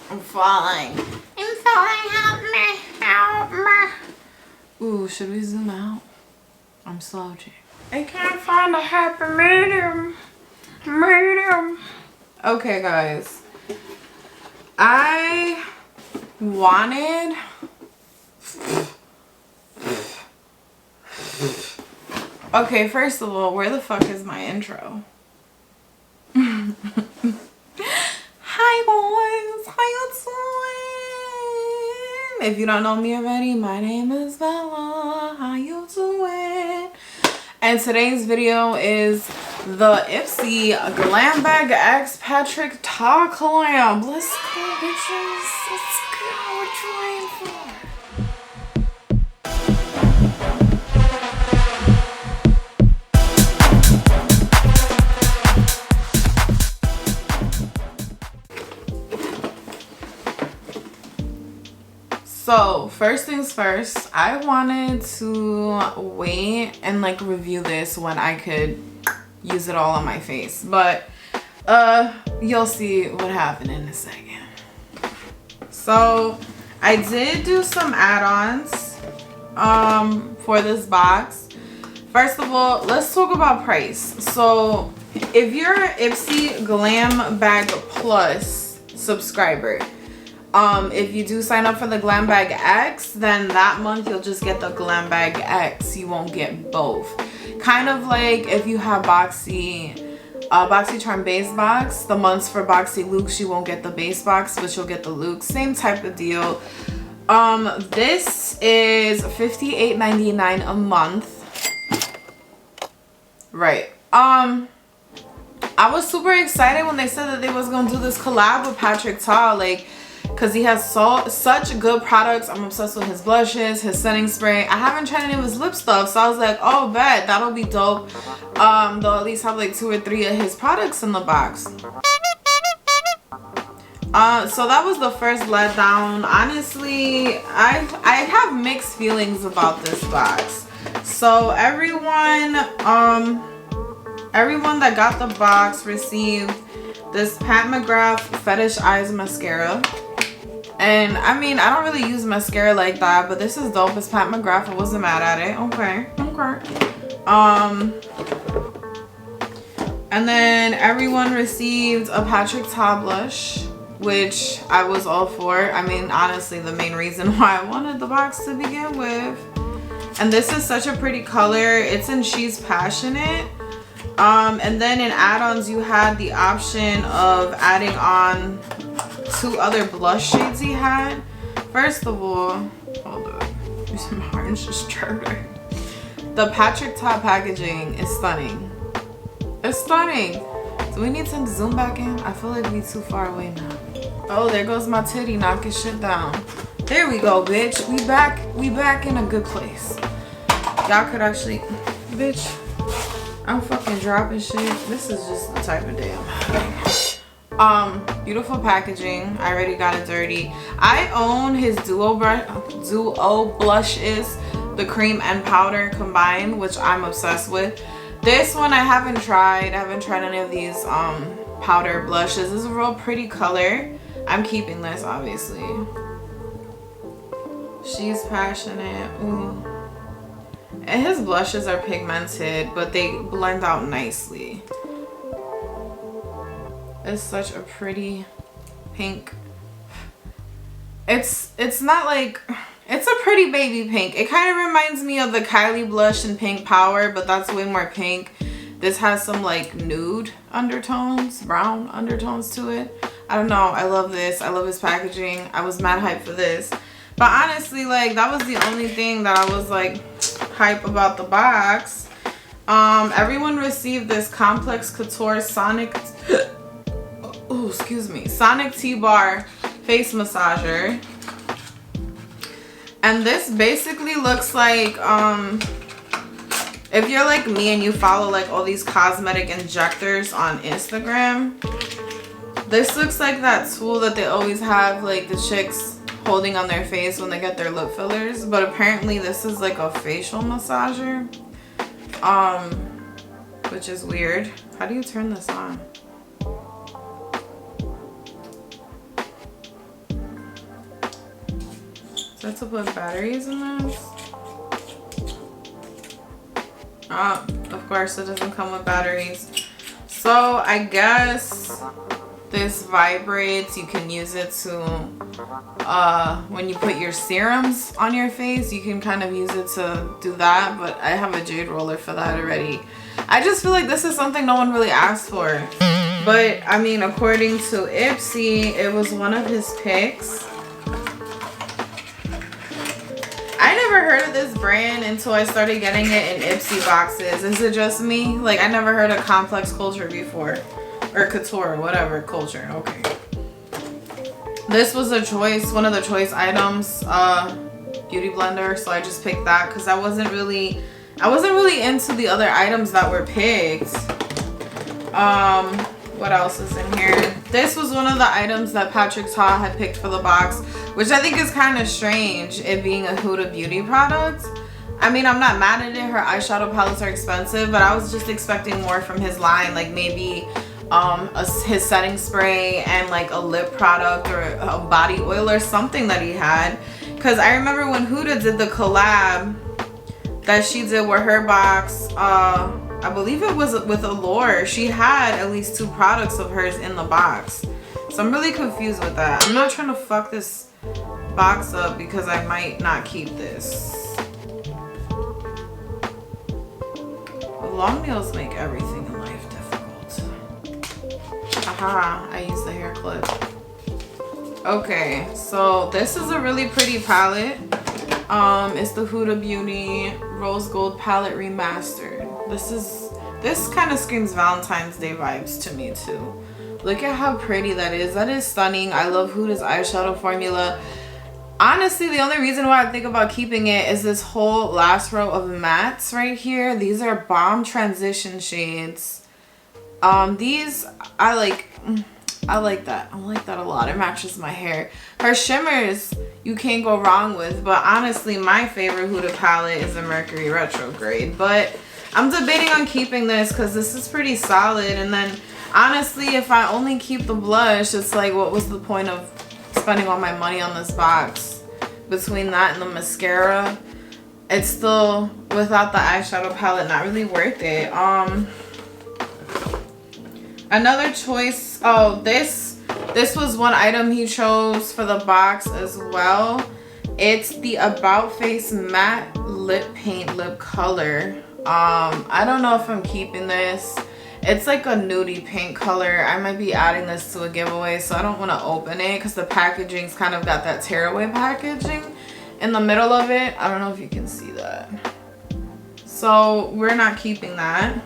I'm falling. I'm falling. Help me. Help me. Ooh, should we zoom out? I'm slouching. I can't find a happy medium. Okay, guys. I wanted... Okay, first of all, where the fuck is my intro? Hi guys, how you doing? If you don't know me already, my name is Bella. How you doing? And today's video is the IPSY GLAMBAG X Patrick Ta collab. Let's go, bitches. Let's go. What you waiting for? So first things first, I wanted to wait and like review this when I could use it all on my face, but you'll see what happened in a second. So I did do some add-ons for this box. First of all, let's talk about price. So if you're an IPSY GLAMBAG Plus subscriber, if you do sign up for the GLAMBAG X, then that month you'll just get the GLAMBAG X. You won't get both. Kind of like if you have BoxyCharm base box, the months for Boxy Lukes, you won't get the base box, but you'll get the Lukes. Same type of deal. This is $58.99 a month. Right. I was super excited when they said that they was gonna do this collab with Patrick Ta, like, because he has such good products. I'm obsessed with his blushes, his setting spray. I haven't tried any of his lip stuff, so I was like, oh, bet that'll be dope. They'll at least have like 2 or 3 of his products in the box. So that was the first letdown. Honestly, I have mixed feelings about this box. So everyone that got the box received this Pat McGrath Fetish Eyes mascara. And I mean, I don't really use mascara like that, but this is dope. It's Pat McGrath. I wasn't mad at it. Okay. And then everyone received a Patrick Ta blush, which I was all for. I mean, honestly, the main reason why I wanted the box to begin with. And this is such a pretty color. It's in She's Passionate. And then in add-ons, you had the option of adding on 2 other blush shades he had. First of all, hold up, my heart's just charging. The Patrick Ta packaging is stunning. It's stunning. Do we need to zoom back in? I feel like we too far away now. Oh, there goes my titty knocking shit down. There we go, bitch. We back in a good place. Y'all could actually, bitch, I'm fucking dropping shit. This is just the type of day I'm having. Beautiful packaging. I already got it dirty. I own his duo blushes, the cream and powder combined, which I'm obsessed with. This one I haven't tried. I haven't tried any of these powder blushes. This is a real pretty color. I'm keeping this, obviously. She's Passionate. Ooh. And his blushes are pigmented, but they blend out nicely. It's such a pretty pink. It's not like, it's a pretty baby pink. It kind of reminds me of the Kylie blush in Pink Power, but that's way more pink. This has some like nude undertones, brown undertones to it. I don't know. I love this. I love his packaging. I was mad hyped for this. But honestly, like, that was the only thing that I was like hype about the box. Everyone received this Complex Couture Sonic oh, excuse me, Sonic T-Bar face massager. And this basically looks like if you're like me and you follow like all these cosmetic injectors on Instagram, this looks like that tool that they always have like the chicks holding on their face when they get their lip fillers. But apparently this is like a facial massager, which is weird. How do you turn this on? Is that to put batteries in this? Oh, of course it doesn't come with batteries. So I guess this vibrates. You can use it to, when you put your serums on your face, you can kind of use it to do that. But I have a jade roller for that already. I just feel like this is something no one really asked for. But I mean, according to IPSY, it was one of his picks. I never heard of this brand until I started getting it in IPSY boxes. Is it just me? Like, I never heard of Complex Culture before. Or Couture, whatever, Culture, okay. This was a choice, one of the choice items, beauty blender, so I just picked that because I wasn't really into the other items that were picked. What else is in here? This was one of the items that Patrick Ta had picked for the box, which I think is kind of strange, it being a Huda beauty product. I mean, I'm not mad at it. Her eyeshadow palettes are expensive, but I was just expecting more from his line, like maybe his setting spray and like a lip product or a body oil or something that he had. Because I remember when Huda did the collab that she did with her box, I believe it was with Allure, she had at least 2 products of hers in the box. So I'm really confused with that. I'm not trying to fuck this box up because I might not keep this. Long nails make everything in life difficult. Aha, I used the hair clip. Okay, so this is a really pretty palette. It's the Huda Beauty Rosegold Palette Remastered. This kind of screams Valentine's Day vibes to me too. Look at how pretty that is. That is stunning. I love Huda's eyeshadow formula. Honestly, the only reason why I think about keeping it is this whole last row of mattes right here. These are bomb transition shades. These I like that. I like that a lot. It matches my hair. Her shimmers you can't go wrong with, but honestly my favorite Huda palette is the Mercury Retrograde. But I'm debating on keeping this because this is pretty solid. And then honestly, if I only keep the blush, it's like, what was the point of spending all my money on this box? Between that and the mascara, it's still, without the eyeshadow palette, not really worth it. Another choice, oh, this was one item he chose for the box as well. It's the About Face Matte Lip Paint Lip Color. I don't know if I'm keeping this. It's like a nudie pink color. I might be adding this to a giveaway, so I don't want to open it because the packaging's kind of got that tearaway packaging in the middle of it. I don't know if you can see that. So we're not keeping that.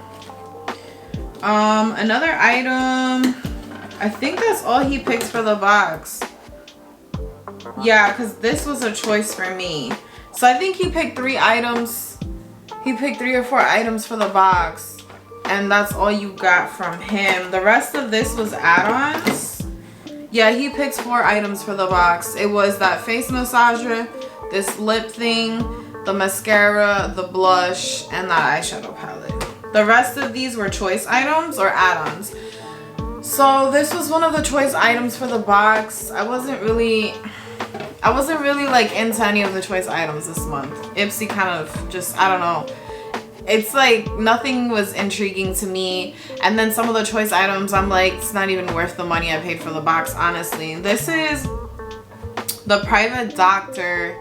Another item, I think that's all he picked for the box. Yeah, because this was a choice for me. So I think he picked 3 items. He picked 3 or 4 items for the box. And that's all you got from him. The rest of this was add-ons. Yeah, he picked 4 items for the box. It was that face massager, this lip thing, the mascara, the blush, and that eyeshadow palette. The rest of these were choice items or add-ons. So this was one of the choice items for the box. I wasn't really like into any of the choice items this month. IPSY kind of just, I don't know. It's like nothing was intriguing to me. And then some of the choice items, I'm like, it's not even worth the money I paid for the box, honestly. This is the Private Doctor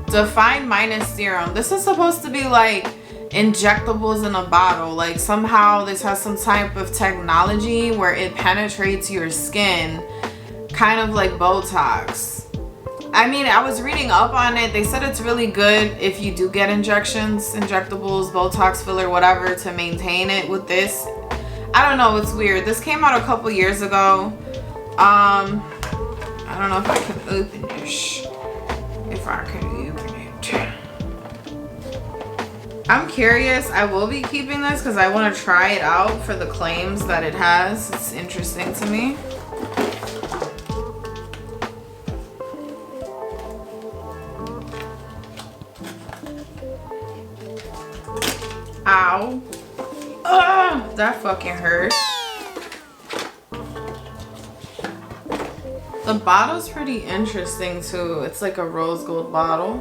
Define Minus Serum. This is supposed to be like injectables in a bottle. Like somehow this has some type of technology where it penetrates your skin, kind of like Botox. I mean, I was reading up on it. They said it's really good if you do get injections, injectables, Botox filler, whatever, to maintain it with this. I don't know, it's weird. This came out a couple years ago. I don't know if I can open this. If I can open it. I'm curious. I will be keeping this because I want to try it out for the claims that it has. It's interesting to me. Ow. Ugh, that fucking hurt. The bottle's pretty interesting too. It's like a rose gold bottle.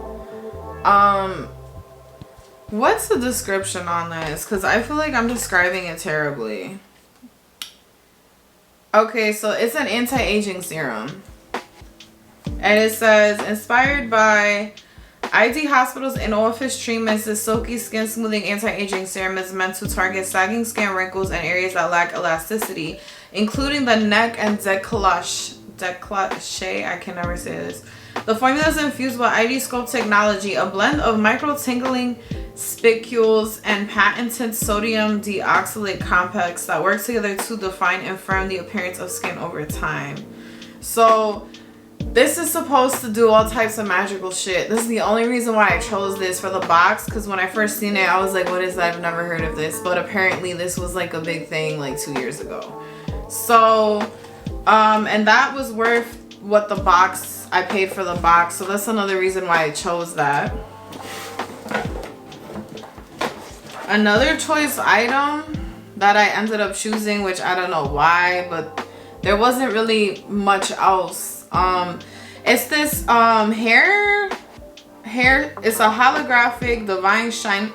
What's the description on this? Because I feel like I'm describing it terribly. Okay, so it's an anti-aging serum. And it says, inspired by ID Hospital's in-office treatments, this silky skin smoothing anti-aging serum is meant to target sagging skin, wrinkles, and areas that lack elasticity, including the neck and décolleté. I can never say this. The formula is infused with ID Sculpt technology, a blend of micro-tingling spicules and patented sodium deoxylate complex that work together to define and firm the appearance of skin over time. So this is supposed to do all types of magical shit. This is the only reason why I chose this for the box, because when I first seen it, I was like, what is that? I've never heard of this. But apparently this was like a big thing like 2 years ago. So, and that was worth what the box, I paid for the box. So that's another reason why I chose that. Another choice item that I ended up choosing, which I don't know why, but there wasn't really much else. It's this hair, it's a holographic divine shine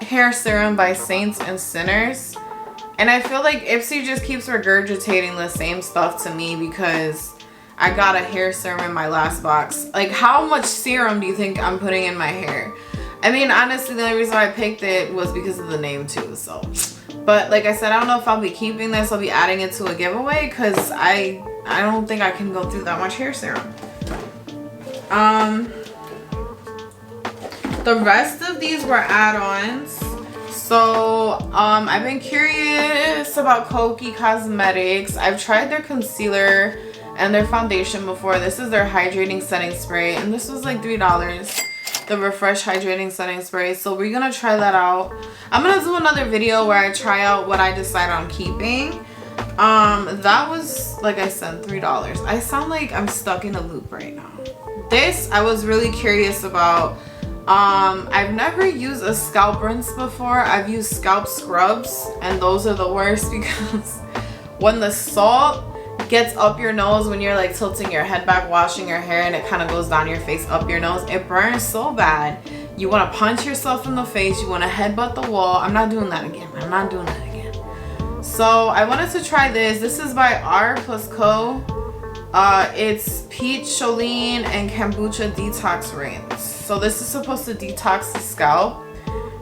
hair serum by Saints and Sinners. And I feel like IPSY just keeps regurgitating the same stuff to me because I got a hair serum in my last box. Like, how much serum do you think I'm putting in my hair? I mean, honestly, the only reason why I picked it was because of the name too, so. But like I said, I don't know if I'll be keeping this. I'll be adding it to a giveaway because I don't think I can go through that much hair serum. The rest of these were add-ons. So, I've been curious about KOKIE Cosmetics. I've tried their concealer and their foundation before. This is their hydrating setting spray, and this was like $3. The Refresh Hydrating Setting Spray. So we're gonna try that out. I'm gonna do another video where I try out what I decide on keeping. That was, like I said, $3. I sound like I'm stuck in a loop right now. This I was really curious about. I've never used a scalp rinse before. I've used scalp scrubs, and those are the worst because when the salt gets up your nose when you're like tilting your head back washing your hair, and it kind of goes down your face up your nose, it burns so bad. You want to punch yourself in the face, you want to headbutt the wall. I'm not doing that again. I'm not doing that again. So I wanted to try this. This is by R+CO. It's Peacholine and Kombucha Detox Rinse. So this is supposed to detox the scalp.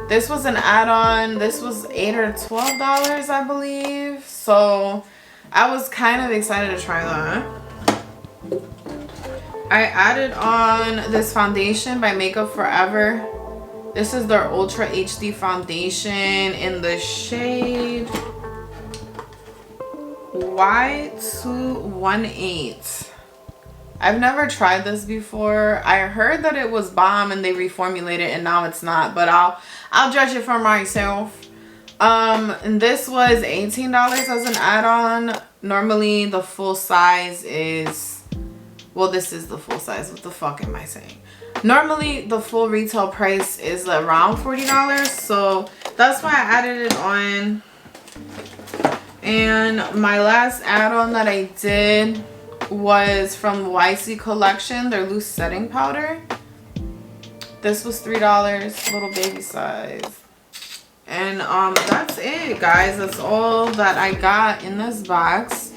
This was an add-on. This was $8 or $12, I believe. So I was kind of excited to try that. I added on this foundation by Makeup Forever. This is their Ultra HD foundation in the shade Y218. I've never tried this before. I heard that it was bomb and they reformulated it, and now it's not, but I'll judge it for myself. And this was $18 as an add-on. Normally the full size is, well, this is the full size. What the fuck am I saying? Normally the full retail price is around $40, so that's why I added it on. And my last add-on that I did was from the YC collection, their loose setting powder. This was $3, little baby size. And that's it, guys. That's all that I got in this box.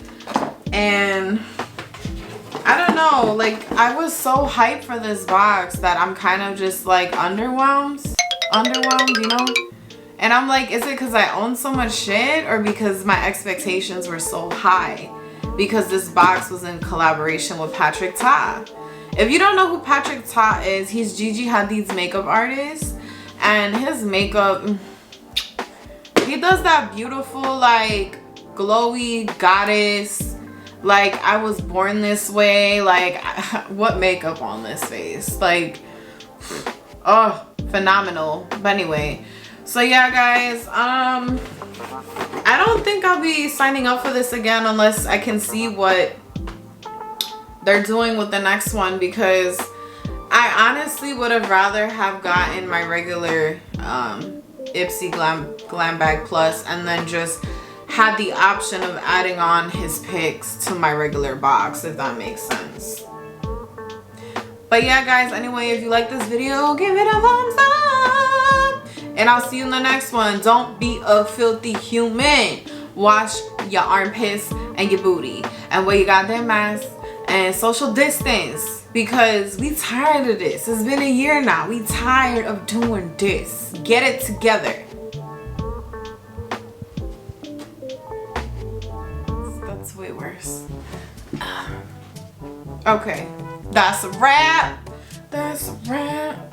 And I don't know, like, I was so hyped for this box that I'm kind of just like underwhelmed, you know? And I'm like, is it because I own so much shit, or because my expectations were so high? Because this box was in collaboration with Patrick Ta. If you don't know who Patrick Ta is, he's Gigi Hadid's makeup artist. And his makeup, he does that beautiful, like, glowy goddess, like, I was born this way, like, what makeup on this face? Like, oh, phenomenal. But anyway, so yeah, guys, I don't think I'll be signing up for this again unless I can see what they're doing with the next one, because I honestly would have rather have gotten my regular IPSY GLAMBAG Plus and then just had the option of adding on his picks to my regular box, if that makes sense. But yeah, guys, anyway, if you like this video, give it a thumbs up. And I'll see you in the next one. Don't be a filthy human. Wash your armpits and your booty. And wear your goddamn mask and social distance. Because we tired of this. It's been a year now. We tired of doing this. Get it together. That's way worse. Okay. That's a wrap. That's a wrap.